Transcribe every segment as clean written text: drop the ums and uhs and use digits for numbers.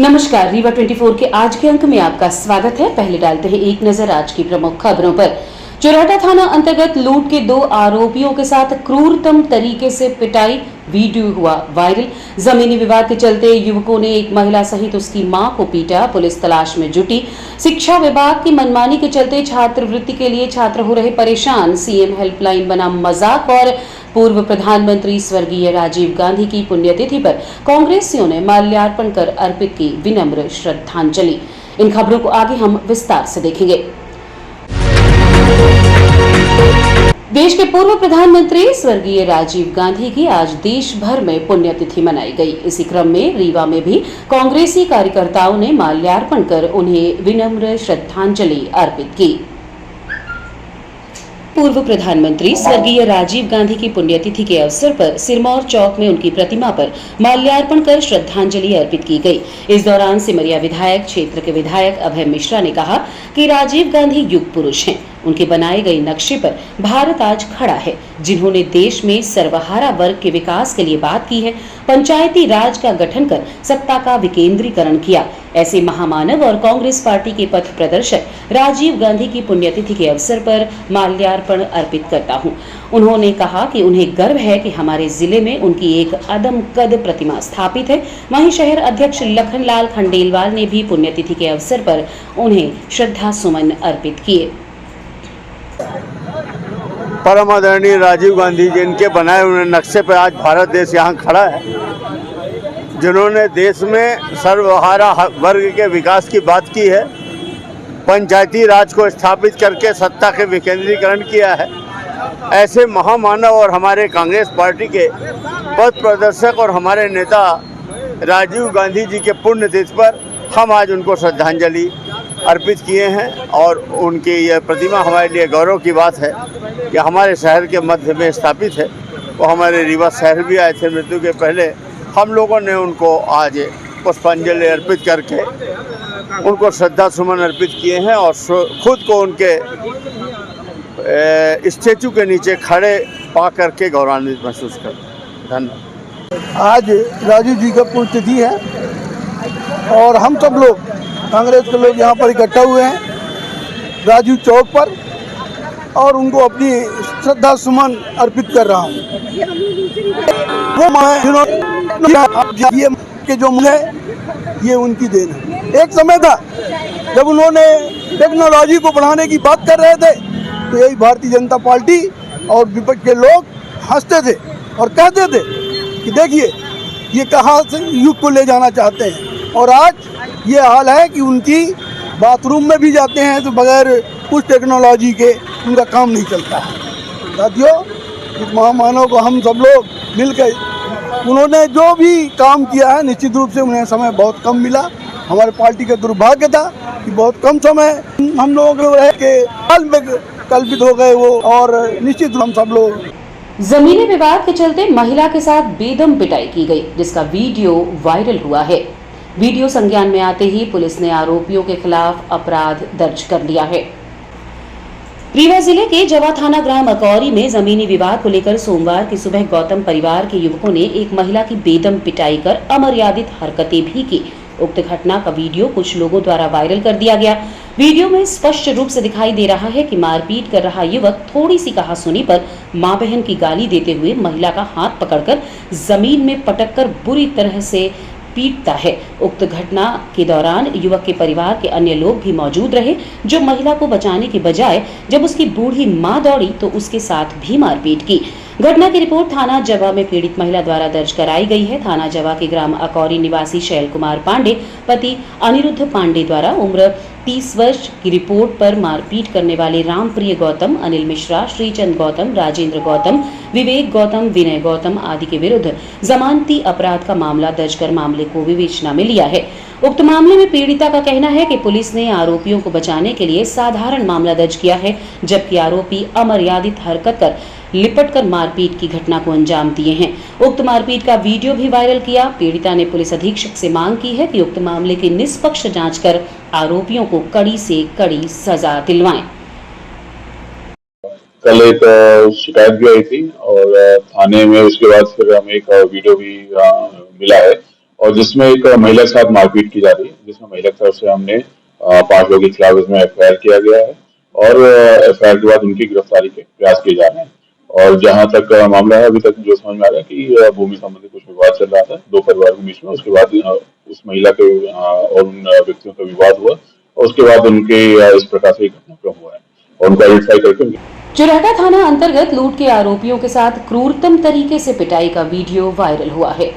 नमस्कार, रीवा 24 के आज के अंक में आपका स्वागत है। पहले डालते हैं एक नजर आज की प्रमुख खबरों पर। चोराटा थाना अंतर्गत लूट के 2 आरोपियों के साथ क्रूरतम तरीके से पिटाई, वीडियो हुआ वायरल। जमीनी विवाद के चलते युवकों ने एक महिला सहित उसकी मां को पीटा, पुलिस तलाश में जुटी। शिक्षा विभाग की मनमानी के चलते छात्रवृत्ति के लिए छात्र हो रहे परेशान, सीएम हेल्पलाइन बना मजाक। और पूर्व प्रधानमंत्री स्वर्गीय राजीव गांधी की पुण्यतिथि पर कांग्रेसियों ने माल्यार्पण कर अर्पित की विनम्र श्रद्धांजलि। इन खबरों को आगे हम विस्तार से देखेंगे। देश के पूर्व प्रधानमंत्री स्वर्गीय राजीव गांधी की आज देश भर में पुण्यतिथि मनाई गई। इसी क्रम में रीवा में भी कांग्रेसी कार्यकर्ताओं ने माल्यार्पण कर उन्हें विनम्र श्रद्धांजलि अर्पित की। पूर्व प्रधानमंत्री स्वर्गीय राजीव गांधी की पुण्यतिथि के अवसर पर सिरमौर चौक में उनकी प्रतिमा पर माल्यार्पण कर श्रद्धांजलि अर्पित की गई। इस दौरान सिमरिया विधायक क्षेत्र के विधायक अभय मिश्रा ने कहा कि राजीव गांधी युग पुरुष हैं। उनके बनाए गए नक्शे पर भारत आज खड़ा है, जिन्होंने देश में सर्वहारा वर्ग के विकास के लिए बात की है, पंचायती राज का गठन कर सत्ता का विकेंद्रीकरण किया। ऐसे महामानव और कांग्रेस पार्टी के पथ प्रदर्शक राजीव गांधी की पुण्यतिथि के अवसर पर माल्यार्पण अर्पित करता हूं। उन्होंने कहा कि उन्हें गर्व है कि हमारे जिले में उनकी एक अदम कद प्रतिमा स्थापित है। वहीं शहर अध्यक्ष लखनलाल खंडेलवाल ने भी पुण्यतिथि के अवसर पर उन्हें श्रद्धा सुमन अर्पित किए। परम आदरणीय राजीव गांधी जी इनके बनाए हुए नक्शे पर आज भारत देश यहाँ खड़ा है, जिन्होंने देश में सर्वहारा वर्ग के विकास की बात की है, पंचायती राज को स्थापित करके सत्ता के विकेंद्रीकरण किया है। ऐसे महामानव और हमारे कांग्रेस पार्टी के पथ प्रदर्शक और हमारे नेता राजीव गांधी जी के पुण्यतिथि पर हम आज उनको श्रद्धांजलि अर्पित किए हैं। और उनकी यह प्रतिमा हमारे लिए गौरव की बात है कि हमारे शहर के मध्य में स्थापित है। वो हमारे रीवा शहर भी आए थे मृत्यु के पहले। हम लोगों ने उनको आज पुष्पांजलि अर्पित करके उनको श्रद्धा सुमन अर्पित किए हैं और खुद को उनके स्टैचू के नीचे खड़े पा करके गौरवान्वित महसूस करते। धन्यवाद। आज राजीव जी का पुण्यतिथि है और हम सब लोग कांग्रेस के लोग यहाँ पर इकट्ठा हुए हैं राजीव चौक पर और उनको अपनी श्रद्धा सुमन अर्पित कर रहा हूँ। वो जिन्होंने के जो है ये उनकी देन है। एक समय था जब उन्होंने टेक्नोलॉजी को बढ़ाने की बात कर रहे थे तो यही भारतीय जनता पार्टी और विपक्ष के लोग हंसते थे और कहते थे कि देखिए ये कहाँ से युग को ले जाना चाहते हैं। और आज ये हाल है कि उनकी बाथरूम में भी जाते हैं तो बगैर कुछ टेक्नोलॉजी के उनका काम नहीं चलता है। साथियों, इस महामानव को हम सब लोग मिलकर उन्होंने जो भी काम किया है, निश्चित रूप से उन्हें समय बहुत कम मिला। हमारे पार्टी का दुर्भाग्य था कि बहुत कम समय हम लोगों को रह के काल में कल्पित हो गए वो, और निश्चित हम सब लोग। जमीनी विवाद के चलते महिला के साथ बेदम पिटाई की गई, जिसका वीडियो वायरल हुआ है। वीडियो संज्ञान में आते ही पुलिस ने आरोपियों के खिलाफ अपराध दर्ज कर लिया है। रीवा जिले के जवा थाना ग्राम अकौरी में जमीनी विवाद को लेकर सोमवार की सुबह गौतम परिवार के युवकों ने एक महिला की बेदम पिटाई कर अमर्यादित हरकतें भी की। उक्त घटना का वीडियो कुछ लोगों द्वारा वायरल कर दिया गया। वीडियो में स्पष्ट रूप से दिखाई दे रहा है कि मारपीट कर रहा युवक थोड़ी सी कहासुनी पर मां बहन की गाली देते हुए महिला का हाथ पकड़कर जमीन में पटककर बुरी तरह से पीटता है। उक्त घटना के दौरान युवक के परिवार के अन्य लोग भी मौजूद रहे, जो महिला को बचाने के बजाय जब उसकी बूढ़ी मां दौड़ी तो उसके साथ भी मारपीट की। घटना की रिपोर्ट थाना जवा में पीड़ित महिला द्वारा दर्ज कराई गई है। थाना जवा के ग्राम अकौरी निवासी शैल कुमार पांडे पति अनिरुद्ध पांडे द्वारा उम्र 30 वर्ष की रिपोर्ट पर मारपीट करने वाले रामप्रिय गौतम, अनिल मिश्रा, श्रीचंद गौतम, राजेंद्र गौतम, विवेक गौतम, विनय गौतम आदि के विरुद्ध जमानती अपराध का मामला दर्ज कर मामले को विवेचना में लिया है। उक्त मामले में पीड़िता का कहना है कि पुलिस ने आरोपियों को बचाने के लिए साधारण मामला दर्ज किया है, जबकि आरोपी अमर्यादित हरकत कर लिपट कर मारपीट की घटना को अंजाम दिए हैं। उक्त मारपीट का वीडियो भी वायरल किया। पीड़िता ने पुलिस अधीक्षक से मांग की है कि उक्त मामले की निष्पक्ष जांच कर आरोपियों को कड़ी से कड़ी सजा दिलवाएं। कल एक शिकायत भी आई थी और थाने में उसके बाद फिर हमें एक वीडियो भी मिला है और जिसमें एक महिला के साथ मारपीट की जा रही है, जिसमें महिला की तरफ से हमने 5 लोगों के खिलाफ इसमें FIR किया गया है और FIR के बाद उनकी गिरफ्तारी के प्रयास किए जा रहे हैं। और जहां तक मामला है, अभी तक जो समझ में आ रहा है कि भूमि संबंधी कुछ विवाद चल रहा था 2 परिवारों के बीच में। उसके बाद उस महिला के और उन व्यक्तियों का विवाद हुआ और उसके बाद उनके इस प्रकार से घटनाक्रम हुआ है और उनको आइडेंटिफाई करके चुरहटा थाना अंतर्गत लूट के आरोपियों के साथ क्रूरतम तरीके से पिटाई का वीडियो वायरल हुआ है।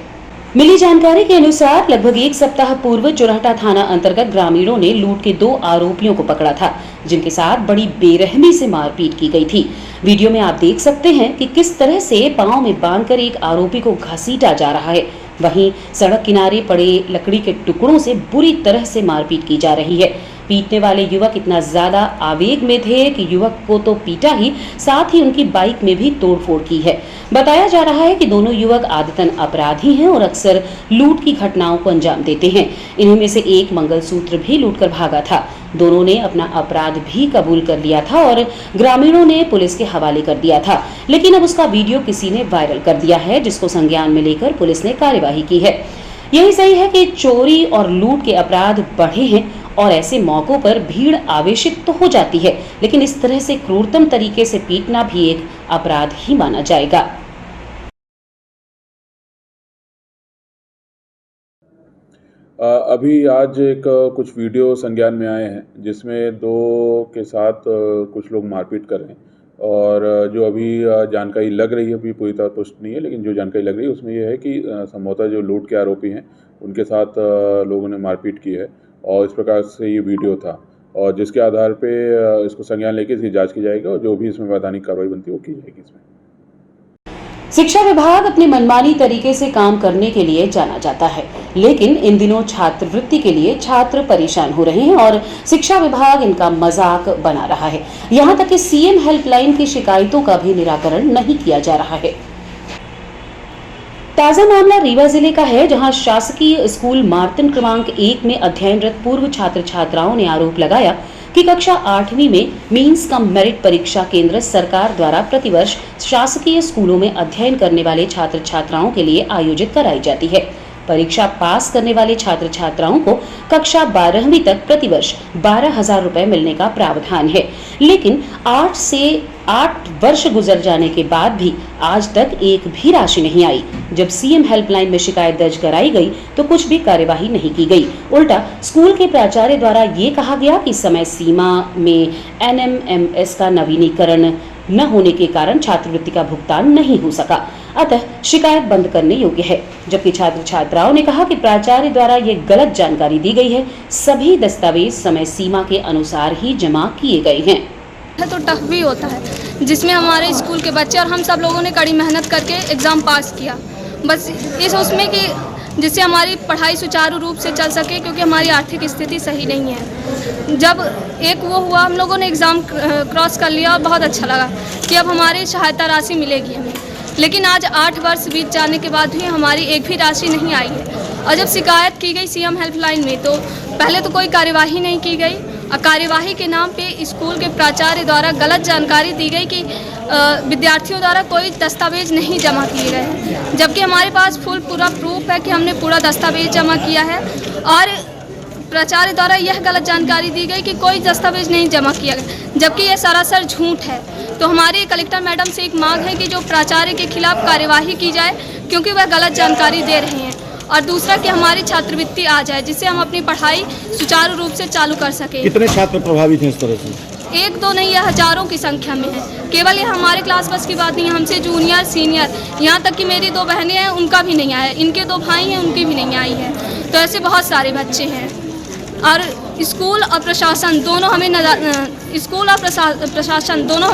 मिली जानकारी के अनुसार लगभग 1 सप्ताह पूर्व चुरहटा थाना अंतर्गत ग्रामीणों ने लूट के 2 आरोपियों को पकड़ा था, जिनके साथ बड़ी बेरहमी से मारपीट की गई थी। वीडियो में आप देख सकते हैं कि किस तरह से पांव में बांधकर एक आरोपी को घसीटा जा रहा है। वहीं सड़क किनारे पड़े लकड़ी के टुकड़ों से बुरी तरह से मारपीट की जा रही है। पीटने वाले युवक इतना ज्यादा आवेग में थे कि युवक को तो पीटा ही, साथ ही उनकी बाइक में भी तोड़फोड़ की है। बताया जा रहा है कि दोनों युवक आदतन अपराधी हैं और अक्सर लूट की घटनाओं को अंजाम देते हैं। इन्हीं में से एक मंगलसूत्र भी लूटकर भागा था। दोनों ने अपना अपराध भी कबूल कर लिया था और ग्रामीणों ने पुलिस के हवाले कर दिया था, लेकिन अब उसका वीडियो किसी ने वायरल कर दिया है, जिसको संज्ञान में लेकर पुलिस ने कार्यवाही की है। यही सही है कि चोरी और लूट के अपराध बढ़े हैं और ऐसे मौकों पर भीड़ आवेशित तो हो जाती है, लेकिन इस तरह से क्रूरतम तरीके से पीटना भी एक अपराध ही माना जाएगा। अभी आज एक कुछ वीडियो संज्ञान में आए हैं, जिसमें 2 के साथ कुछ लोग मारपीट कर रहे हैं और जो अभी जानकारी लग रही है, अभी पूरी तरह पुष्ट नहीं है, लेकिन जो जानकारी लग रही है उसमें यह है कि संभवतः जो लूट के आरोपी हैं उनके साथ लोगों ने मारपीट की है और इस प्रकार से ये वीडियो था और जिसके आधार पे इसको संज्ञान लेके इसकी जांच की जाएगी और जो भी इसमें वैधानिक कार्रवाई बनती है वो की जाएगी। इसमें शिक्षा विभाग अपनी मनमानी तरीके से काम करने के लिए जाना जाता है, लेकिन इन दिनों छात्रवृत्ति के लिए छात्र परेशान हो रहे हैं और शिक्षा विभाग इनका मजाक बना रहा है। यहां तक कि सीएम हेल्पलाइन की शिकायतों का भी निराकरण नहीं किया जा रहा है। ताजा मामला रीवा जिले का है, जहां शासकीय स्कूल मार्तन क्रमांक 1 में अध्ययनरत पूर्व छात्र छात्राओं ने आरोप लगाया कि कक्षा 8वीं में मीन्स कम मेरिट परीक्षा केंद्र सरकार द्वारा प्रतिवर्ष शासकीय स्कूलों में अध्ययन करने वाले छात्र छात्राओं के लिए आयोजित कराई जाती है। परीक्षा पास करने वाले छात्र छात्राओं को कक्षा 12वीं तक प्रतिवर्ष 12,000 रुपए मिलने का प्रावधान है, लेकिन 8 वर्ष गुजर जाने के बाद भी आज तक एक भी राशि नहीं आई। जब सीएम हेल्पलाइन में शिकायत दर्ज कराई गई तो कुछ भी कार्यवाही नहीं की गई। उल्टा स्कूल के प्राचार्य द्वारा ये कहा गया कि समय सीमा में NMMS का नवीनीकरण न होने के कारण छात्रवृत्ति का भुगतान नहीं हो सका, अतः शिकायत बंद करने योग्य है। जबकि छात्र छात्राओं ने कहा कि प्राचार्य द्वारा ये गलत जानकारी दी गई है। सभी दस्तावेज समय सीमा के अनुसार ही जमा किए गए हैं। तो टफ भी होता है, जिसमें हमारे स्कूल के बच्चे और हम सब लोगों ने कड़ी मेहनत करके एग्ज़ाम पास किया, बस इस उसमें कि जिससे हमारी पढ़ाई सुचारू रूप से चल सके, क्योंकि हमारी आर्थिक स्थिति सही नहीं है। जब एक वो हुआ, हम लोगों ने एग्ज़ाम क्रॉस कर लिया और बहुत अच्छा लगा कि अब हमारी सहायता राशि मिलेगी हमें, लेकिन आज 8 वर्ष बीत जाने के बाद भी हमारी एक भी राशि नहीं आई है। और जब शिकायत की गई सीएम हेल्पलाइन में तो पहले तो कोई कार्यवाही नहीं की गई और कार्यवाही के नाम पे स्कूल के प्राचार्य द्वारा गलत जानकारी दी गई कि विद्यार्थियों द्वारा कोई दस्तावेज नहीं जमा किए गए हैं, जबकि हमारे पास पूरा प्रूफ है कि हमने पूरा दस्तावेज जमा किया है। और प्राचार्य द्वारा यह गलत जानकारी दी गई कि कोई दस्तावेज नहीं जमा किया गया, जबकि यह सरासर झूठ है। तो हमारी कलेक्टर मैडम से एक मांग है कि जो प्राचार्य के खिलाफ कार्यवाही की जाए, क्योंकि वह गलत जानकारी दे रहे हैं। और दूसरा कि हमारी छात्रवृत्ति आ जाए, जिससे हम अपनी पढ़ाई सुचारू रूप से चालू कर सकें। कितने छात्र प्रभावित हैं इस तरह से? 1-2 नहीं, यह हजारों की संख्या में है। केवल ये हमारे क्लास बस की बात नहीं है, हमसे जूनियर सीनियर, यहाँ तक कि मेरी 2 बहनें हैं, उनका भी नहीं आया, इनके 2 भाई हैं, उनकी भी नहीं आई है। तो ऐसे बहुत सारे बच्चे हैं। और स्कूल और प्रशासन दोनों हमें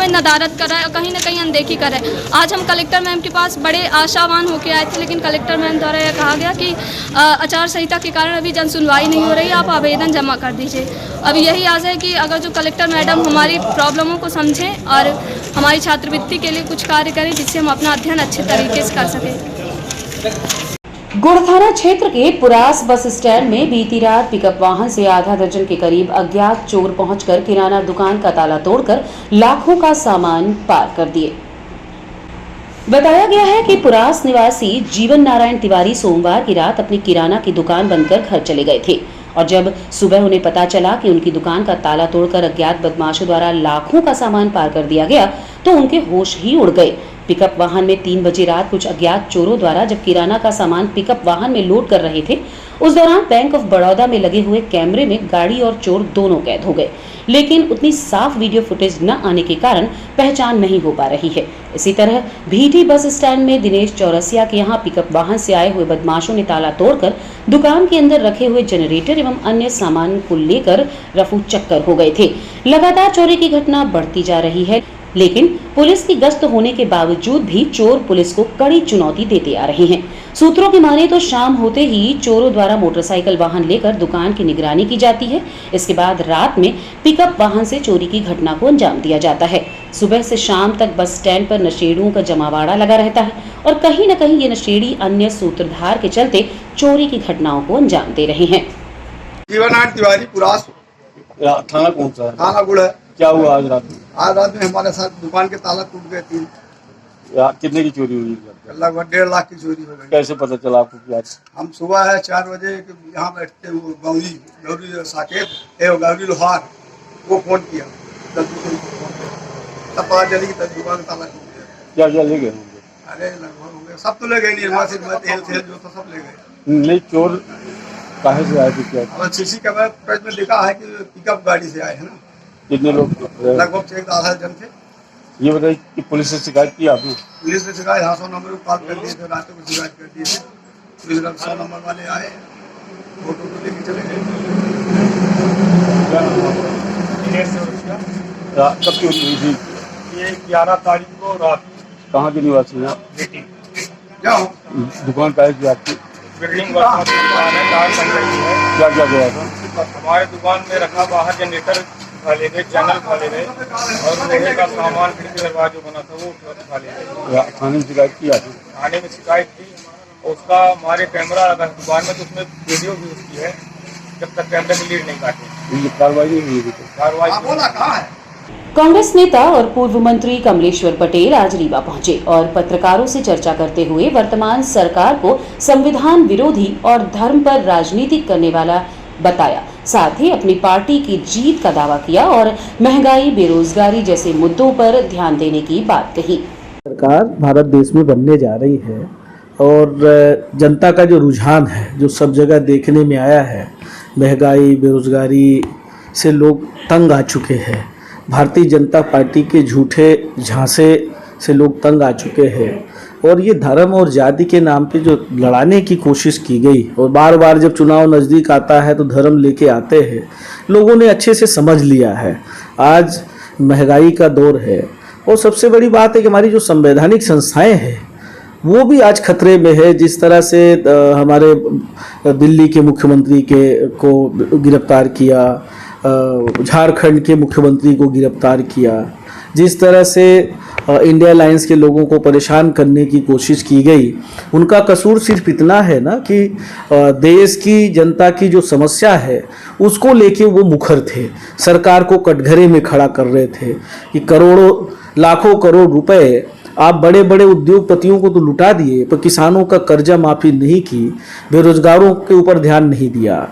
नदारत कर रहा है और कहीं ना कहीं अनदेखी कर रहा है। आज हम कलेक्टर मैम के पास बड़े आशावान होकर आए थे, लेकिन कलेक्टर मैम द्वारा यह कहा गया कि आचार संहिता के कारण अभी जन सुनवाई नहीं हो रही, आप आवेदन जमा कर दीजिए। अब यही आशा है कि अगर जो कलेक्टर मैडम हमारी प्रॉब्लमों को समझें और हमारी छात्रवृत्ति के लिए कुछ कार्य करें, जिससे हम अपना अध्ययन अच्छे तरीके से कर सकें। गुड़ थाना क्षेत्र के पुरास बस स्टैंड में बीती रात पिकअप वाहन से आधा दर्जन के करीब अज्ञात चोर पहुंचकर किराना दुकान का ताला तोड़कर लाखों का सामान पार कर दिए। बताया गया है कि पुरास निवासी जीवन नारायण तिवारी सोमवार की रात अपनी किराना की दुकान बंद कर घर चले गए थे और जब सुबह उन्हें पता चला कि उनकी दुकान का ताला तोड़कर अज्ञात बदमाशों द्वारा लाखों का सामान पार कर दिया गया तो उनके होश ही उड़ गए। पिकअप वाहन में 3 बजे रात कुछ अज्ञात चोरों द्वारा जब किराना का सामान पिकअप वाहन में लोड कर रहे थे उस दौरान बैंक ऑफ बड़ौदा में लगे हुए कैमरे में गाड़ी और चोर दोनों कैद हो गए, लेकिन उतनी साफ वीडियो फुटेज न आने के कारण पहचान नहीं हो पा रही है। इसी तरह भीटी बस स्टैंड में दिनेश चौरसिया के यहाँ पिकअप वाहन से आए हुए बदमाशों ने ताला तोड़कर दुकान के अंदर रखे हुए जनरेटर एवं अन्य सामान को लेकर रफू चक्कर हो गए थे। लगातार चोरी की घटना बढ़ती जा रही है, लेकिन पुलिस की गश्त होने के बावजूद भी चोर पुलिस को कड़ी चुनौती देते आ रहे हैं। सूत्रों की माने तो शाम होते ही चोरों द्वारा मोटरसाइकिल वाहन लेकर दुकान की निगरानी की जाती है। इसके बाद रात में पिकअप वाहन से चोरी की घटना को अंजाम दिया जाता है। सुबह से शाम तक बस स्टैंड पर नशेड़ियों का जमावाड़ा लगा रहता है और कहीं न कहीं ये नशेड़ी अन्य सूत्रधार के चलते चोरी की घटनाओं को अंजाम दे रहे हैं। जीवनारायण तिवारी पुरास थाना कौन सा है? थाना गुड़ है। क्या हुआ आज रात में? आज रात में हमारे साथ दुकान के ताला टूट गए 3, कितने की चोरी हुई? लगभग 1.5 लाख की चोरी हो गई। कैसे पता चला आपको कि आज? हम सुबह है 4 बजे यहाँ बैठते हुए गौरी साकेत गौरी लोहार वो फोन किया, तब पता चली कि दुकान का ताला टूट गया। क्या ले गए होंगे? अरे लगभग हो गए, सब तो ले गए, निर्मा से तेल जो था सब ले गए। नहीं, चोर कहाँ से आए थे? क्या सीसी कैमरा फुटेज में देखा है कि पिकअप गाड़ी से आए हैं ना। कितने लोग? लगभग 1.5 जन थे। ये बताइए कि पुलिस से शिकायत की आपने? पुलिस ने शिकायत 100 नंबर को कॉल कर दिए थे, रात को शिकायत कर दिए थे। पुलिस 100 नंबर वाले आए, फोटो को लेके चले गए। कब की हुई थी? ये 11 तारीख को रात। कहाँ के निवासी हैं? जाओ दुकान का है कि आपकी? बिल्डिंग दुकान है, कार बन रही है। क्या क्या गया था? हमारे दुकान में रखा बाहर जनरेटर खा ले गए, चैनल खा ले गए और लोहे का सामान खिड़की दरवाजा बना था वो खा ले गए। थाने में शिकायत की आपने? थाने में शिकायत की, उसका हमारे कैमरा लगा दुकान में तो उसमें वीडियो भी उसकी है, जब तक कैमरे में लीड नहीं काटे कार्रवाई नहीं हुई। कार्रवाई कहाँ है? कांग्रेस नेता और पूर्व मंत्री कमलेश्वर पटेल आज रीवा पहुंचे और पत्रकारों से चर्चा करते हुए वर्तमान सरकार को संविधान विरोधी और धर्म पर राजनीति करने वाला बताया। साथ ही अपनी पार्टी की जीत का दावा किया और महंगाई, बेरोजगारी जैसे मुद्दों पर ध्यान देने की बात कही। सरकार भारत देश में बनने जा रही है और जनता का जो रुझान है, जो सब जगह देखने में आया है, महंगाई, बेरोजगारी से लोग तंग आ चुके हैं। भारतीय जनता पार्टी के झूठे झांसे से लोग तंग आ चुके हैं और ये धर्म और जाति के नाम पे जो लड़ाने की कोशिश की गई और बार बार जब चुनाव नज़दीक आता है तो धर्म लेके आते हैं, लोगों ने अच्छे से समझ लिया है। आज महंगाई का दौर है और सबसे बड़ी बात है कि हमारी जो संवैधानिक संस्थाएं हैं वो भी आज खतरे में है। जिस तरह से हमारे दिल्ली के मुख्यमंत्री को गिरफ्तार किया, झारखंड के मुख्यमंत्री को गिरफ्तार किया, जिस तरह से इंडिया अलायंस के लोगों को परेशान करने की कोशिश की गई, उनका कसूर सिर्फ इतना है ना कि देश की जनता की जो समस्या है उसको लेके वो मुखर थे, सरकार को कटघरे में खड़ा कर रहे थे कि करोड़ों लाखों करोड़ रुपए आप बड़े बड़े उद्योगपतियों को तो लुटा दिए पर किसानों का कर्जा माफ़ी नहीं की, बेरोजगारों के ऊपर ध्यान नहीं दिया,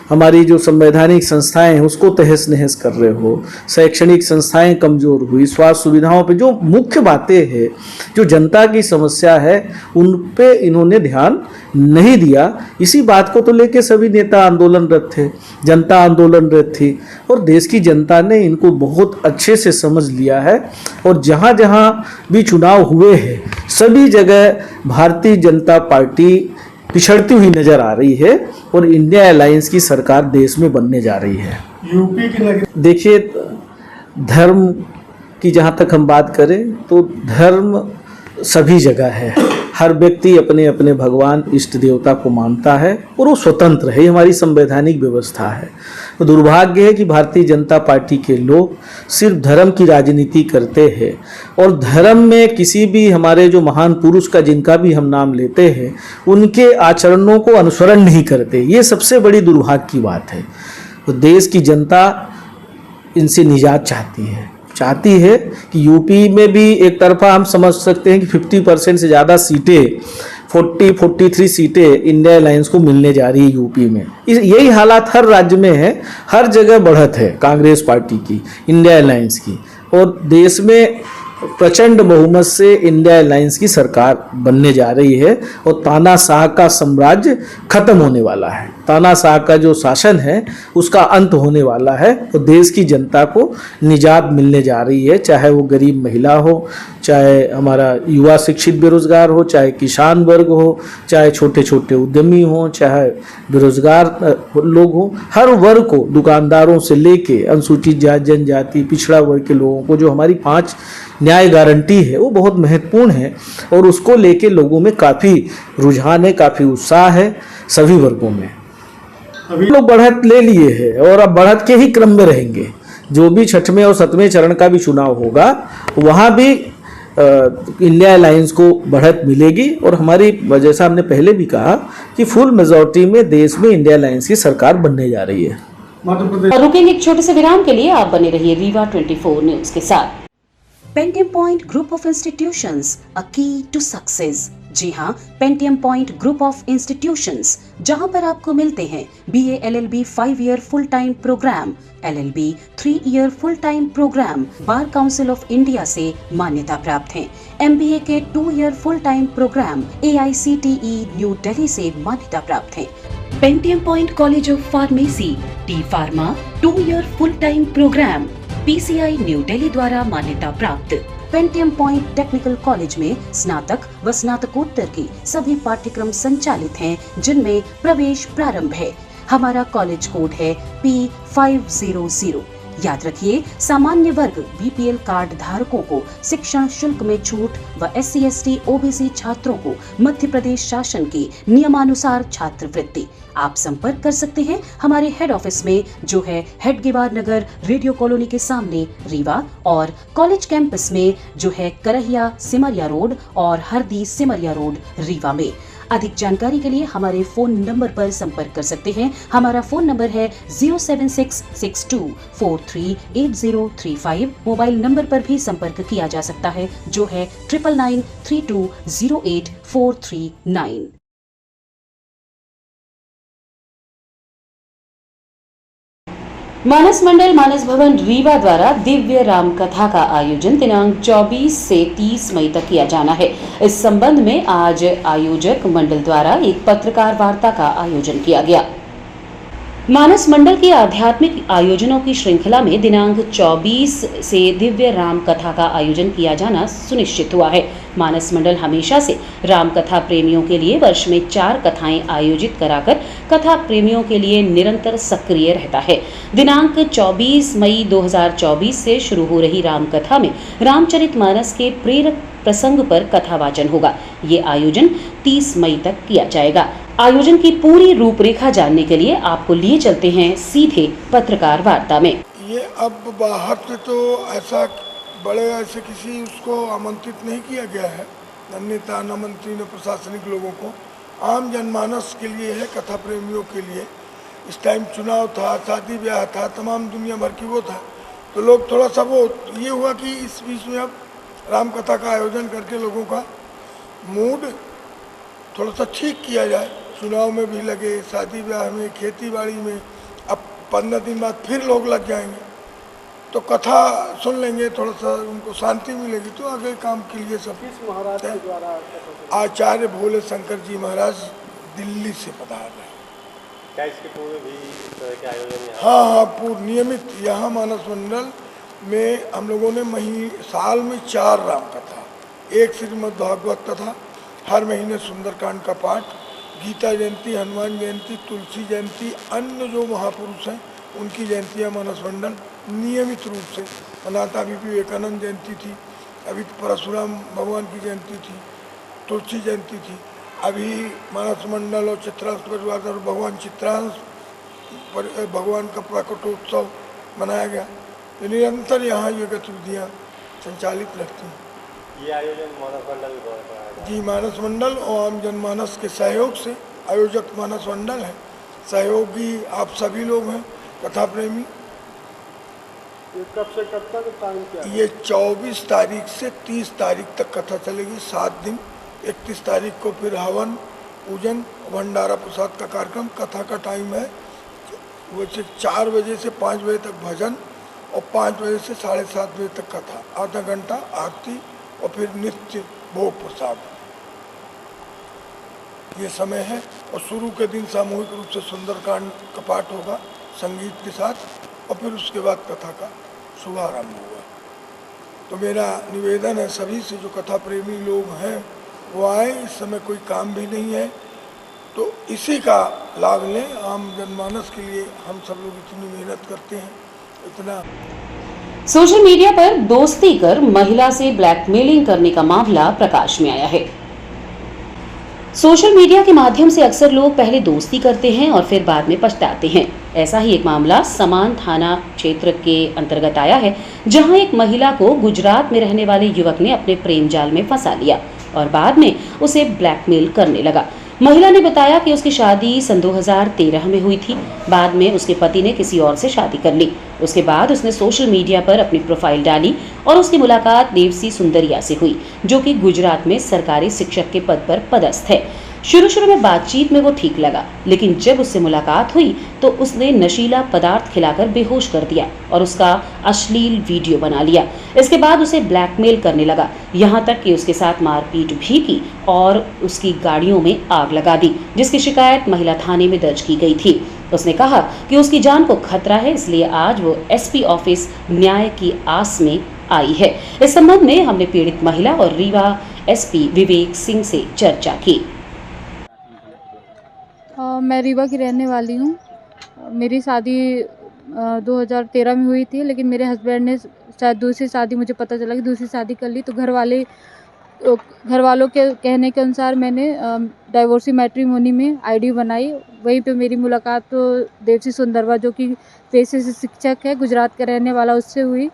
हमारी जो संवैधानिक संस्थाएं हैं उसको तहस नहस कर रहे हो, शैक्षणिक संस्थाएं कमज़ोर हुई, स्वास्थ्य सुविधाओं पे जो मुख्य बातें हैं, जो जनता की समस्या है उन पे इन्होंने ध्यान नहीं दिया। इसी बात को तो लेके सभी नेता आंदोलनरत थे, जनता आंदोलनरत थी और देश की जनता ने इनको बहुत अच्छे से समझ लिया है और जहाँ जहाँ भी चुनाव हुए हैं सभी जगह भारतीय जनता पार्टी पिछड़ती हुई नजर आ रही है और इंडिया अलायंस की सरकार देश में बनने जा रही है। यूपी की देखिए, धर्म की जहाँ तक हम बात करें तो धर्म सभी जगह है, हर व्यक्ति अपने अपने भगवान इष्ट देवता को मानता है और वो स्वतंत्र है, ये हमारी संवैधानिक व्यवस्था है। तो दुर्भाग्य है कि भारतीय जनता पार्टी के लोग सिर्फ धर्म की राजनीति करते हैं और धर्म में किसी भी हमारे जो महान पुरुष का जिनका भी हम नाम लेते हैं उनके आचरणों को अनुसरण नहीं करते। ये सबसे बड़ी दुर्भाग्य की बात है। तो देश की जनता इनसे निजात चाहती है, चाहती है कि यूपी में भी एक तरफा हम समझ सकते हैं कि 50% से ज़्यादा सीटें 43 सीटें इंडिया अलायंस को मिलने जा रही है यूपी में। यही हालात हर राज्य में है, हर जगह बढ़त है कांग्रेस पार्टी की, इंडिया अलायंस की, और देश में प्रचंड बहुमत से इंडिया अलायंस की सरकार बनने जा रही है और तानाशाह का साम्राज्य खत्म होने वाला है। तानाशाह का जो शासन है उसका अंत होने वाला है और देश की जनता को निजात मिलने जा रही है, चाहे वो गरीब महिला हो, चाहे हमारा युवा शिक्षित बेरोजगार हो, चाहे किसान वर्ग हो, चाहे छोटे छोटे उद्यमी हो, चाहे बेरोजगार लोग हो, हर वर्ग को, दुकानदारों से लेके अनुसूचित जाति जनजाति पिछड़ा वर्ग के लोगों को जो हमारी 5 न्याय गारंटी है वो बहुत महत्वपूर्ण है और उसको लेके लोगों में काफ़ी रुझान है, काफ़ी उत्साह है सभी वर्गों में। अभी लोग बढ़त ले लिए हैं और अब बढ़त के ही क्रम में रहेंगे। जो भी 6वें और 7वें चरण का भी चुनाव होगा वहाँ भी इंडिया अलायंस को बढ़त मिलेगी और हमारी, जैसा हमने पहले भी कहा, कि फुल मेजॉरिटी में देश में इंडिया अलायंस की सरकार बनने जा रही है। और रुकेंगे एक छोटे से विराम के लिए। आप बने रहिए रीवा 24 न्यूज के साथ। Pentium Point Group of Institutions, a key to success. जी हाँ, Pentium Point Group of Institutions, जहाँ पर आपको मिलते हैं BA LLB 5 year full time program, LLB 3 year full time program Bar Council of India से मान्यता प्राप्त हैं। MBA के 2 year full time program AICTE New Delhi से मान्यता प्राप्त हैं। Pentium Point College of Pharmacy, T pharma 2 year full time program PCI New Delhi द्वारा मान्यता प्राप्त। पेंटियम पॉइंट टेक्निकल कॉलेज में स्नातक व स्नातकोत्तर की सभी पाठ्यक्रम संचालित हैं, जिनमें प्रवेश प्रारंभ है। हमारा कॉलेज कोड है P500। याद रखिए, सामान्य वर्ग BPL कार्ड धारकों को शिक्षण शुल्क में छूट व SC ST OBC छात्रों को मध्य प्रदेश शासन की नियमानुसार छात्रवृत्ति। आप संपर्क कर सकते हैं हमारे हेड ऑफिस में, जो है हेडगेवार नगर रेडियो कॉलोनी के सामने रीवा, और कॉलेज कैंपस में, जो है करहिया सिमरिया रोड और हरदी सिमरिया रोड रीवा में। अधिक जानकारी के लिए हमारे फोन नंबर पर संपर्क कर सकते हैं। हमारा फोन नंबर है 07662438035। मोबाइल नंबर पर भी संपर्क किया जा सकता है, जो है 9992084339। मानस मंडल मानस भवन रीवा द्वारा दिव्य राम कथा का आयोजन दिनांक 24 से 30 मई तक किया जाना है। इस संबंध में आज आयोजक मंडल द्वारा एक पत्रकार वार्ता का आयोजन किया गया। मानस मंडल की आध्यात्मिक आयोजनों की श्रृंखला में दिनांक 24 से दिव्य राम कथा का आयोजन किया जाना सुनिश्चित हुआ है। मानस मंडल हमेशा से राम कथा प्रेमियों के लिए वर्ष में 4 कथाएं आयोजित कराकर कथा प्रेमियों के लिए निरंतर सक्रिय रहता है। दिनांक 24 मई 2024 से शुरू हो रही राम कथा में रामचरितमानस के प्रेरक प्रसंग पर कथावाचन होगा। ये आयोजन 30 मई तक किया जाएगा। आयोजन की पूरी रूपरेखा जानने के लिए आपको लिए चलते हैं सीधे पत्रकार वार्ता में। ये अब बाहर से तो ऐसा ऐसे किसी उसको आमंत्रित नहीं किया गया है, न नेता न मंत्री न प्रशासनिक लोगों को। आम जनमानस के लिए है, कथा प्रेमियों के लिए। इस टाइम चुनाव था, शादी ब्याह था, तमाम दुनिया भर की वो था, तो लोग थोड़ा सा वो ये हुआ कि इस बीच में अब राम कथा का आयोजन करके लोगों का मूड थोड़ा सा ठीक किया जाए। चुनाव में भी लगे, शादी ब्याह में, खेती बाड़ी में। अब 15 दिन बाद फिर लोग लग जाएंगे, तो कथा सुन लेंगे, थोड़ा सा उनको शांति मिलेगी, तो आगे काम के लिए सब। महाराज के द्वारा आचार्य भोले शंकर जी महाराज दिल्ली से पधार रहे हैं। क्या इसके पूर्व भी आयोजन? हाँ, पूर्व नियमित यहाँ मानस मंडल में हम लोगों ने साल में 4 राम कथा, एक श्रीमद् भागवत कथा, हर महीने सुंदरकांड का पाठ, गीता जयंती, हनुमान जयंती, तुलसी जयंती, अन्य जो महापुरुष हैं उनकी जयंतियाँ मानस मंडल नियमित रूप से मनाता। अभी विवेकानंद जयंती थी, अभी परशुराम भगवान की जयंती थी, तुलसी जयंती थी, अभी मानस मंडल और चित्रांश परिवार और भगवान चित्रांश भगवान का प्रकटोत्सव मनाया गया। निरंतर यहाँ ये गतिविधियाँ संचालित रहती हैं। ये आयोजन मानस मंडल जी, मानस मंडल और आम जनमानस के सहयोग से आयोजक मानस मंडल है, सहयोगी आप सभी लोग हैं, कथा प्रेमी। ये कब से कब तक टाइम क्या है? ये 24 तारीख से 30 तारीख तक कथा चलेगी, 7 दिन। 31 तारीख को फिर हवन, पूजन, भंडारा प्रसाद का कार्यक्रम। कथा का टाइम है वैसे 4 बजे से 5 बजे तक भजन और 5 बजे से 7:30 बजे तक कथा, आधा घंटा आरती और फिर नित्य भोग प्रसाद, ये समय है। और शुरू के दिन सामूहिक रूप से सुंदरकांड का पाठ होगा संगीत के साथ, और फिर उसके बाद कथा का शुभारंभ होगा। तो मेरा निवेदन है सभी से, जो कथा प्रेमी लोग हैं वो आए। इस समय कोई काम भी नहीं है तो इसी का लाभ लें। आम जनमानस के लिए हम सब लोग इतनी मेहनत करते हैं, इतना। सोशल मीडिया पर दोस्ती कर महिला से ब्लैकमेलिंग करने का मामला प्रकाश में आया है। सोशल मीडिया के माध्यम से अक्सर लोग पहले दोस्ती करते हैं और फिर बाद में पछताते हैं। ऐसा ही एक मामला समान थाना क्षेत्र के अंतर्गत आया है, जहां एक महिला को गुजरात में रहने वाले युवक ने अपने प्रेम जाल में फंसा लिया और बाद में उसे ब्लैकमेल करने लगा। महिला ने बताया कि उसकी शादी सन 2013 में हुई थी। बाद में उसके पति ने किसी और से शादी कर ली। उसके बाद उसने सोशल मीडिया पर अपनी प्रोफाइल डाली और उसकी मुलाकात देवसी सुंदरिया से हुई, जो कि गुजरात में सरकारी शिक्षक के पद पर पदस्थ है। शुरू में बातचीत में वो ठीक लगा, लेकिन जब उससे मुलाकात हुई तो उसने नशीला पदार्थ खिलाकर बेहोश कर दिया और उसका अश्लील वीडियो बना लिया। इसके बाद उसे ब्लैकमेल करने लगा, यहाँ तक कि उसके साथ मारपीट भी की और उसकी गाड़ियों में आग लगा दी, जिसकी शिकायत महिला थाने में दर्ज की गई थी। उसने कहा कि उसकी जान को खतरा है, इसलिए आज वो एसपी ऑफिस न्याय की आस में आई है। इस संबंध में हमने पीड़ित महिला और रीवा एसपी विवेक सिंह से चर्चा की। मैं रीवा की रहने वाली हूँ। मेरी शादी 2013 में हुई थी, लेकिन मेरे हस्बैंड ने शायद दूसरी शादी, मुझे पता चला कि दूसरी शादी कर ली। तो घर वालों के कहने के अनुसार मैंने डाइवोर्सी मैट्रिमोनी में आईडी बनाई। वहीं पे मेरी मुलाकात तो देवसी सुंदरवा, जो कि पेशे से शिक्षक है, गुजरात का रहने वाला, उससे हुई।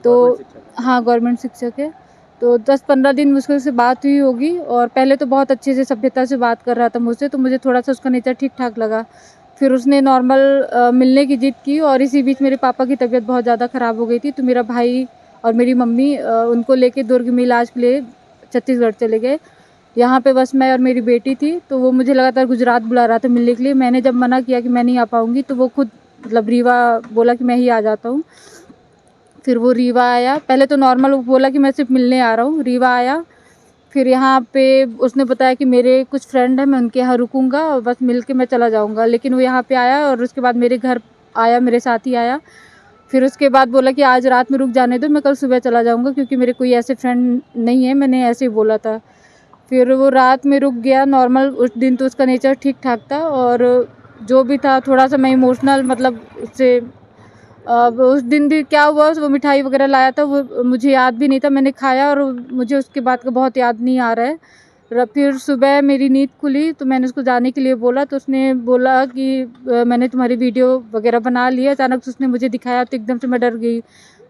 तो हाँ, गवर्नमेंट शिक्षक है। तो 10-15 दिन मुश्किल से बात हुई होगी और पहले तो बहुत अच्छे से सभ्यता से बात कर रहा था मुझसे, तो मुझे थोड़ा सा उसका नेचर ठीक ठाक लगा। फिर उसने नॉर्मल मिलने की जिद की और इसी बीच मेरे पापा की तबीयत बहुत ज़्यादा ख़राब हो गई थी। तो मेरा भाई और मेरी मम्मी उनको लेके दुर्ग में इलाज के लिए छत्तीसगढ़ चले गए। यहाँ पे बस मैं और मेरी बेटी थी। तो वो मुझे लगातार गुजरात बुला रहा था मिलने के लिए। मैंने जब मना किया कि मैं नहीं आ पाऊँगी, तो वो खुद मतलब रीवा बोला कि मैं ही आ जाता हूँ। फिर वो रीवा आया। पहले तो नॉर्मल बोला कि मैं सिर्फ मिलने आ रहा हूँ। रीवा आया, फिर यहाँ पे उसने बताया कि मेरे कुछ फ्रेंड हैं, मैं उनके यहाँ रुकूंगा और बस मिल के मैं चला जाऊँगा। लेकिन वो यहाँ पे आया और उसके बाद मेरे घर आया, मेरे साथ ही आया। फिर उसके बाद बोला कि आज रात में रुक जाने दो, मैं कल सुबह चला जाऊँगा, क्योंकि मेरे कोई ऐसे फ्रेंड नहीं है। मैंने ऐसे ही बोला था। फिर वो रात में रुक गया नॉर्मल। उस दिन तो उसका नेचर ठीक ठाक था और जो भी था थोड़ा सा मैं इमोशनल, मतलब उससे उस दिन भी क्या हुआ, वो मिठाई वगैरह लाया था, वो मुझे याद भी नहीं था। मैंने खाया और मुझे उसके बाद का बहुत याद नहीं आ रहा है। फिर सुबह मेरी नींद खुली तो मैंने उसको जाने के लिए बोला, तो उसने बोला कि मैंने तुम्हारी वीडियो वगैरह बना ली है। अचानक से उसने मुझे दिखाया तो एकदम से मैं डर गई।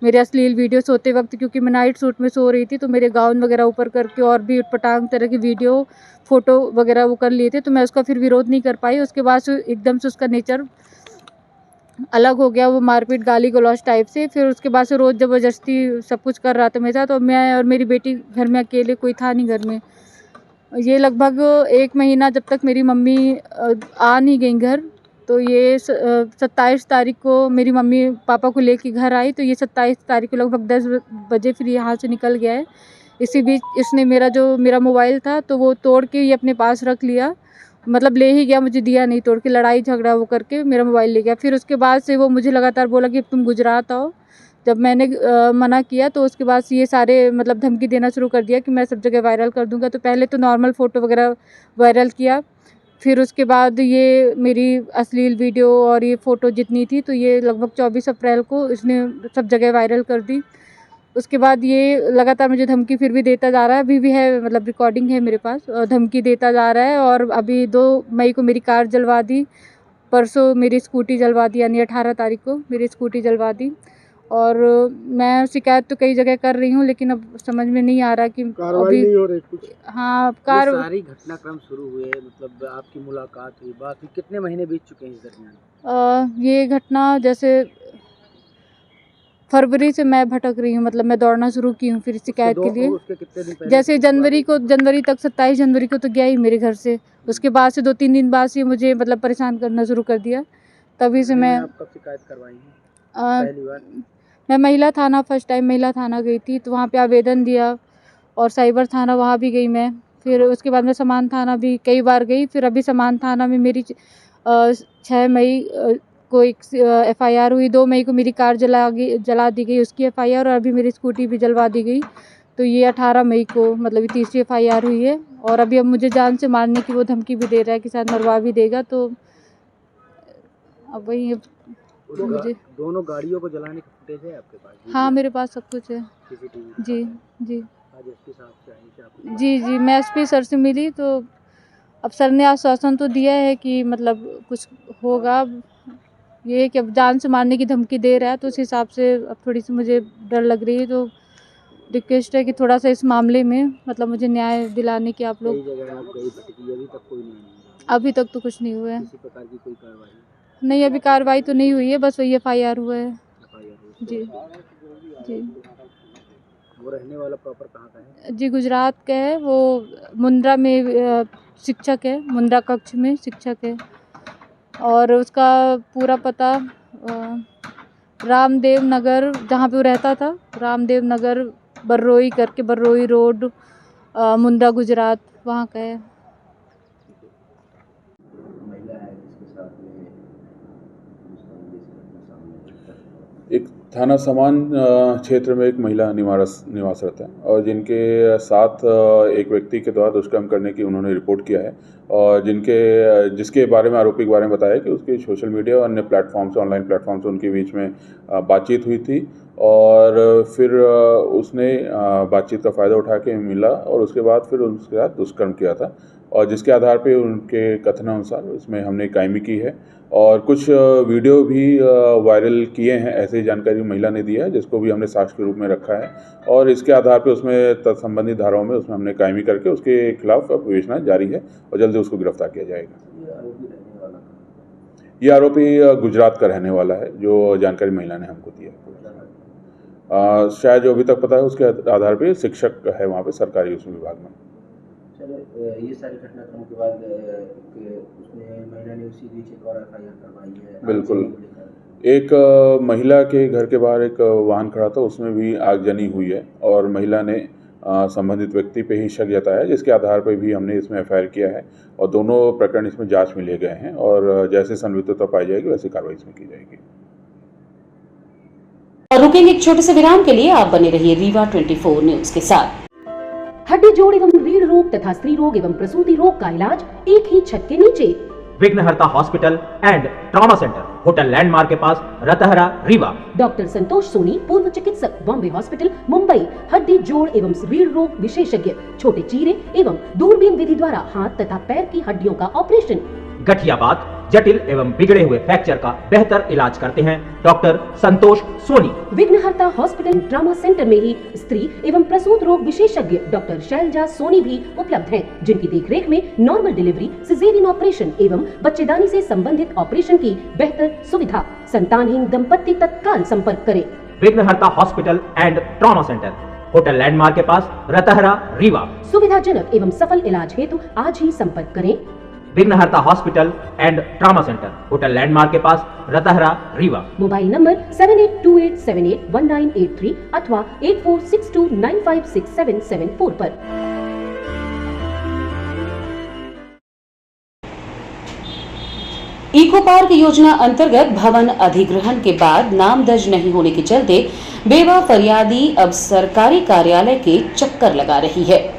मेरे अश्लील वीडियो सोते वक्त, क्योंकि मैं नाइट सूट में सो रही थी, तो मेरे गाउन वगैरह ऊपर करके और भी उटपटांग तरह की वीडियो फ़ोटो वगैरह वो कर लिए थे। तो मैं उसका फिर विरोध नहीं कर पाई। उसके बाद से एकदम से उसका नेचर अलग हो गया, वो मारपीट गाली गलौज टाइप से। फिर उसके बाद से रोज़ ज़बरदस्ती सब कुछ कर रहा था मेरे साथ। और मैं और मेरी बेटी घर में अकेले, कोई था नहीं घर में। ये लगभग 1 महीना जब तक मेरी मम्मी आ नहीं गई घर। तो ये 27 तारीख को मेरी मम्मी पापा को लेके घर आई। तो ये 27 तारीख को लगभग 10 बजे फिर यहाँ से निकल गया है। इसी बीच इसने मेरा मोबाइल था तो वो तोड़ के ये अपने पास रख लिया, मतलब ले ही गया, मुझे दिया नहीं, तोड़ के लड़ाई झगड़ा वो करके मेरा मोबाइल ले गया। फिर उसके बाद से वो मुझे लगातार बोला कि तुम गुजरात आओ। जब मैंने मना किया तो उसके बाद से ये सारे मतलब धमकी देना शुरू कर दिया कि मैं सब जगह वायरल कर दूंगा। तो पहले तो नॉर्मल फ़ोटो वगैरह वायरल किया, फिर उसके बाद ये मेरी अश्लील वीडियो और ये फ़ोटो जितनी थी तो ये लगभग 24 अप्रैल को इसने सब जगह वायरल कर दी। उसके बाद ये लगातार मुझे धमकी फिर भी देता जा रहा है। अभी भी है, मतलब रिकॉर्डिंग है मेरे पास, और धमकी देता जा रहा है। और अभी 2 मई को मेरी कार जलवा दी, परसों मेरी स्कूटी जलवा दी, यानी 18 तारीख को मेरी स्कूटी जलवा दी। और मैं शिकायत तो कई जगह कर रही हूँ, लेकिन अब समझ में नहीं आ रहा कि अभी नहीं हो रही कुछ। हाँ, सारी घटनाक्रम शुरू हुए, मतलब आपकी मुलाकात हुई, बात हुई, कितने महीने बीत चुके हैं इस दरमियान? ये घटना जैसे फरवरी से मैं भटक रही हूँ, मतलब मैं दौड़ना शुरू की हूँ फिर शिकायत के लिए। जैसे जनवरी तक 27 जनवरी को तो गया ही मेरे घर से, उसके बाद से 2-3 दिन बाद से मुझे मतलब परेशान करना शुरू कर दिया। तभी से मैं कब शिकायत करवाई है पहली बार? मैं महिला थाना, फर्स्ट टाइम महिला थाना गई थी, तो वहाँ पे आवेदन दिया, और साइबर थाना वहाँ भी गई मैं। फिर उसके बाद मैं समान थाना भी कई बार गई। फिर अभी समान थाना में मेरी 6 मई को एक FIR हुई, 2 मई को मेरी कार जला दी गई, उसकी FIR, और अभी मेरी स्कूटी भी जलवा दी गई। तो ये 18 मई को मतलब ये तीसरी FIR हुई है। और अभी अब मुझे जान से मारने की वो धमकी भी दे रहा है कि शायद मरवा भी देगा। तो अब वही मुझे दोनों गाड़ियों को जलाने का फुटेज है आपके पास? हाँ, मेरे पास सब कुछ है। CCTV? जी जी आज SP साहब से आई थी आपकी? जी, मैं SP सर से मिली, तो अब सर ने आश्वासन तो दिया है कि मतलब कुछ होगा। अब ये है कि अब जान से मारने की धमकी दे रहा है, तो उस हिसाब से अब थोड़ी सी मुझे डर लग रही है। तो रिक्वेस्ट है कि थोड़ा सा इस मामले में मतलब मुझे न्याय दिलाने की आप लोग। कई जगह आप गई भटकी, अभी तक कोई नहीं हुआ? अभी तक तो कुछ नहीं हुआ है। किसी प्रकार की कोई कार्रवाई? नहीं, अभी कार्रवाई तो नहीं हुई है, बस वही FIR हुआ है। जी जी। वो रहने वाला प्रॉपर कहाँ का है? जी, गुजरात का है। वो मुंद्रा में शिक्षक है, मुंद्रा कक्ष में शिक्षक है। और उसका पूरा पता रामदेव नगर, जहाँ पे वो रहता था, रामदेव नगर बर्रोई करके, बर्रोई रोड, मुंद्रा गुजरात, वहाँ का है। एक थाना समान क्षेत्र में एक महिला निवासरत है, और जिनके साथ एक व्यक्ति के द्वारा दुष्कर्म करने की उन्होंने रिपोर्ट किया है, और जिसके बारे में आरोपी के बारे में बताया कि उसके सोशल मीडिया और अन्य प्लेटफॉर्म से, ऑनलाइन प्लेटफॉर्म से उनके बीच में बातचीत हुई थी, और फिर उसने बातचीत का फ़ायदा उठा के मिला, और उसके बाद फिर उसके साथ दुष्कर्म किया था। और जिसके आधार पे उनके कथनानुसार इसमें हमने कायमी की है, और कुछ वीडियो भी वायरल किए हैं, ऐसी जानकारी महिला ने दी है, जिसको भी हमने साक्ष्य के रूप में रखा है, और इसके आधार पे उसमें तत्संबंधित धाराओं में उसमें हमने कायमी करके उसके खिलाफ विवेचना जारी है, और जल्दी उसको गिरफ्तार किया जाएगा। ये आरोपी गुजरात का रहने वाला है, जो जानकारी महिला ने हमको दी है। शायद जो अभी तक पता है उसके आधार पे शिक्षक है वहाँ पे सरकारी उस विभाग में। ये सारी घटनाक्रमों के बाद उसने महिला ने उसी बीच एक और FIR करवाई है। बिल्कुल, एक महिला के घर के बाहर एक वाहन खड़ा था, उसमें भी आगजनी हुई है, और महिला ने संबंधित व्यक्ति पे ही शक जताया, जिसके आधार पर भी हमने इसमें FIR किया है, और दोनों प्रकरण इसमें जांच में लिए गए हैं, और जैसे संदिग्धता पाई जाएगी वैसी कार्रवाई इसमें की जाएगी। और रुकेंगे एक छोटे से विराम के लिए। आप बने रहिए रीवा 24 न्यूज के साथ। हड्डी जोड़ एवं रीढ़ रोग तथा स्त्री रोग एवं प्रसूति रोग का इलाज एक ही छत के नीचे। विघ्नहर्ता hospital and trauma centre, hotel landmark के पास, रतहरा, रीवा। डॉक्टर संतोष सोनी, पूर्व चिकित्सक, बॉम्बे हॉस्पिटल, मुंबई। हड्डी जोड़ एवं रीढ़ रोग विशेषज्ञ, छोटे चीरे एवं दूरबीन विधि द्वारा हाथ तथा पैर की हड्डियों का ऑपरेशन। गठियाबात, जटिल एवं बिगड़े हुए फ्रैक्चर का बेहतर इलाज करते हैं डॉक्टर संतोष सोनी। विघ्नहर्ता हॉस्पिटल ट्रॉमा सेंटर में ही स्त्री एवं प्रसूत रोग विशेषज्ञ डॉक्टर शैलजा सोनी भी उपलब्ध हैं, जिनकी देखरेख में नॉर्मल डिलीवरी, सिजेरियन ऑपरेशन एवं बच्चेदानी से संबंधित ऑपरेशन की बेहतर सुविधा। संतानहीन दंपत्ति तत्काल संपर्क करें। विघ्नहर्ता hospital and trauma centre, hotel landmark के पास, रतहरा, रीवा। सुविधाजनक एवं सफल इलाज हेतु आज ही संपर्क करें। विघ्नहर्ता hospital and trauma centre, hotel landmark के पास, रतहरा, रीवा। मोबाइल नंबर 7828781983 अथवा 8462956774 पर। इको पार्क योजना अंतर्गत भवन अधिग्रहण के बाद नाम दर्ज नहीं होने के चलते बेवा फरियादी अब सरकारी कार्यालय के चक्कर लगा रही है।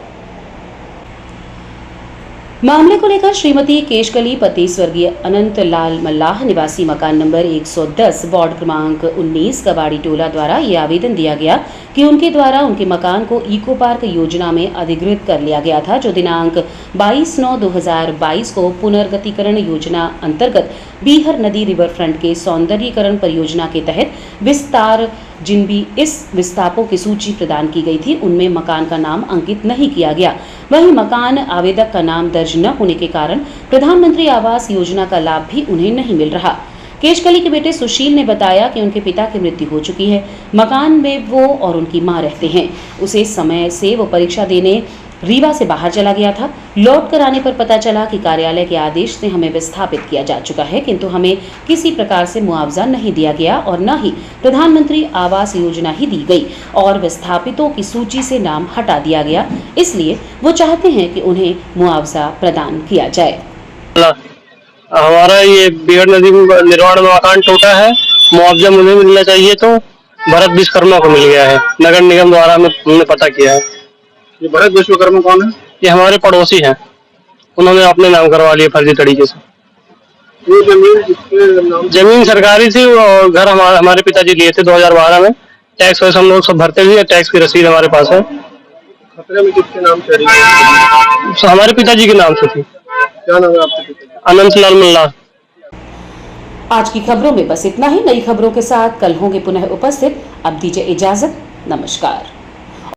मामले को लेकर श्रीमती केशकली पति स्वर्गीय अनंत लाल मल्लाह निवासी मकान नंबर 110 वार्ड क्रमांक 19 कबाड़ी टोला द्वारा ये आवेदन दिया गया कि उनके द्वारा उनके मकान को इको पार्क योजना में अधिग्रहित कर लिया गया था, जो दिनांक 22/9/2022 को पुनर्गतिकरण योजना अंतर्गत बीहर नदी रिवर फ्रंट के सौंदर्यीकरण परियोजना के तहत विस्तार, जिन भी इस विस्थापों की सूची प्रदान की गई थी, उनमें मकान का नाम अंकित नहीं किया गया। वहीं मकान आवेदक का नाम दर्ज न होने के कारण प्रधानमंत्री आवास योजना का लाभ भी उन्हें नहीं मिल रहा। केशकली के बेटे सुशील ने बताया कि उनके पिता की मृत्यु हो चुकी है। मकान में वो और उनकी मां रहते हैं। उसे समय से वो परीक्षा देने रीवा से बाहर चला गया था। लौट कर आने पर पता चला कि कार्यालय के आदेश से हमें विस्थापित किया जा चुका है, किंतु हमें किसी प्रकार से मुआवजा नहीं दिया गया और न ही प्रधानमंत्री आवास योजना ही दी गई और विस्थापितों की सूची से नाम हटा दिया गया। इसलिए वो चाहते हैं कि उन्हें मुआवजा प्रदान किया जाए। हमारा ये बिगड़ नदी निर्माण में मकान टूटा है, मुआवजा मुझे मिलना चाहिए, तो भरत विश्वकर्मा को मिल गया है। नगर निगम द्वारा हमने पता किया है। ये भरत विश्वकर्मा कौन है? ये हमारे पड़ोसी हैं, उन्होंने अपने नाम करवा लिया फर्जी तरीके से। ये जमीन किसके नाम? जमीन सरकारी थी और घर हमारे पिताजी लिए थे 2012 में। टैक्स वैसे हम लोग सब भरते भी है, टैक्स की रसीद हमारे पास है। खतरे में किसके नाम चढ़ी है? हमारे पिताजी के नाम से थी। क्या नाम है आपके पिताजी? अनंतलाल मल्ला। आज की खबरों में बस इतना ही। नई खबरों के साथ कल होंगे पुनः उपस्थित। अब दीजिए इजाजत। नमस्कार।